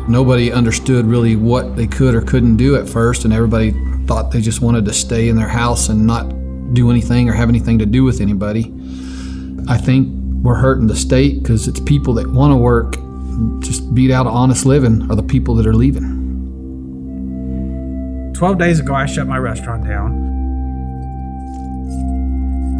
Nobody understood really what they could or couldn't do at first, and everybody thought they just wanted to stay in their house and not do anything or have anything to do with anybody. I think we're hurting the state because it's people that want to work, just beat out honest living, are the people that are leaving. 12 days ago, I shut my restaurant down.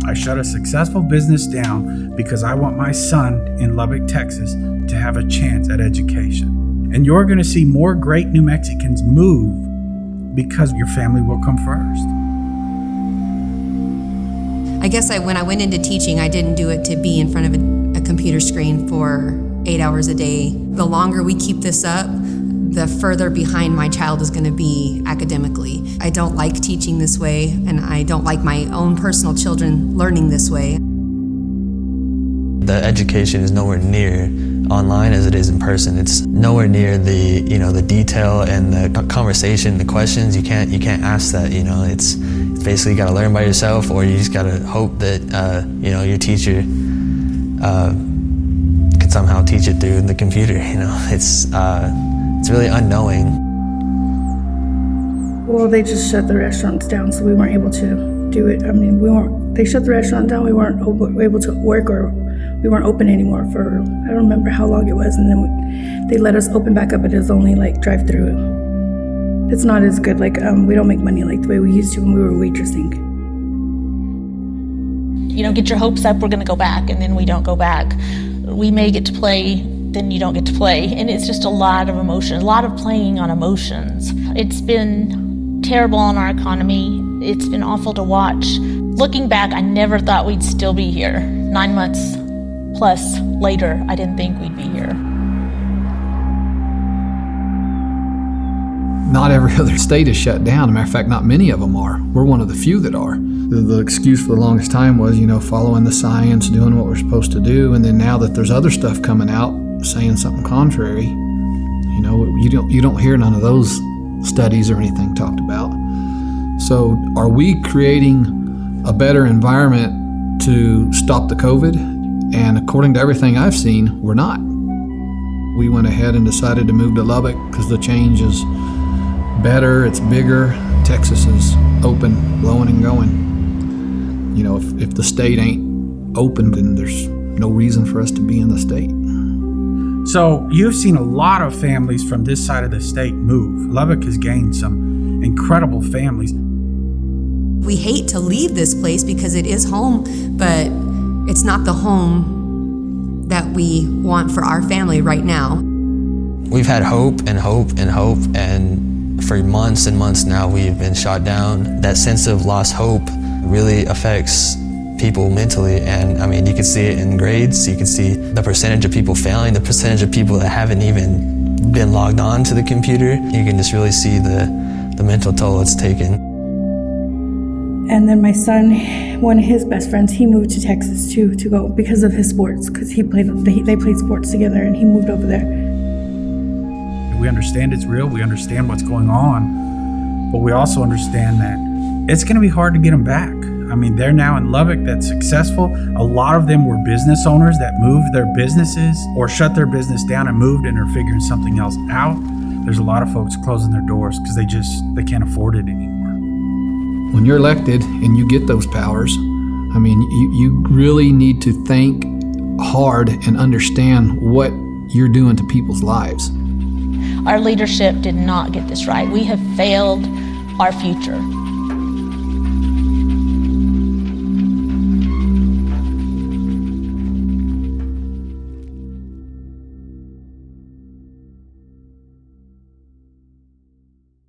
I shut a successful business down because I want my son in Lubbock, Texas, to have a chance at education. And you're going to see more great New Mexicans move because your family will come first. I guess when I went into teaching, I didn't do it to be in front of a computer screen for 8 hours a day. The longer we keep this up, the further behind my child is going to be academically. I don't like teaching this way, and I don't like my own personal children learning this way. The education is nowhere near online as it is in person. It's nowhere near the detail and the conversation, the questions. You can't ask that. It's basically you got to learn by yourself, or you just got to hope that your teacher can somehow teach it through the computer. It's really unknowing. Well, they just shut the restaurants down, so we weren't able to do it. They shut the restaurant down. We weren't able to work, or we weren't open anymore for, I don't remember how long it was, and then they let us open back up, but it was only like drive-through. It's not as good, we don't make money like the way we used to when we were waitressing. Get your hopes up, we're gonna go back, and then we don't go back. We may get to play, then you don't get to play, and it's just a lot of emotion, a lot of playing on emotions. It's been terrible on our economy. It's been awful to watch. Looking back, I never thought we'd still be here. 9 months plus later, I didn't think we'd be here. Not every other state is shut down. As a matter of fact, not many of them are. We're one of the few that are. The excuse for the longest time was, following the science, doing what we're supposed to do. And then now that there's other stuff coming out saying something contrary, you don't hear none of those studies or anything talked about. So are we creating a better environment to stop the COVID? And according to everything I've seen, we're not. We went ahead and decided to move to Lubbock because the change is better, it's bigger. Texas is open, blowing and going. If the state ain't open, then there's no reason for us to be in the state. So you've seen a lot of families from this side of the state move. Lubbock has gained some incredible families. We hate to leave this place because it is home, but it's not the home that we want for our family right now. We've had hope and hope and hope, and for months and months now we've been shot down. That sense of lost hope really affects people mentally, and you can see it in grades. You can see the percentage of people failing, the percentage of people that haven't even been logged on to the computer. You can just really see the mental toll it's taken. And then my son, one of his best friends, he moved to Texas too, to go because of his sports, because they played sports together, and he moved over there. We understand it's real, we understand what's going on, but we also understand that it's going to be hard to get them back. They're now in Lubbock, that's successful. A lot of them were business owners that moved their businesses or shut their business down and moved and are figuring something else out. There's a lot of folks closing their doors because they can't afford it anymore. When you're elected and you get those powers, you really need to think hard and understand what you're doing to people's lives. Our leadership did not get this right. We have failed our future.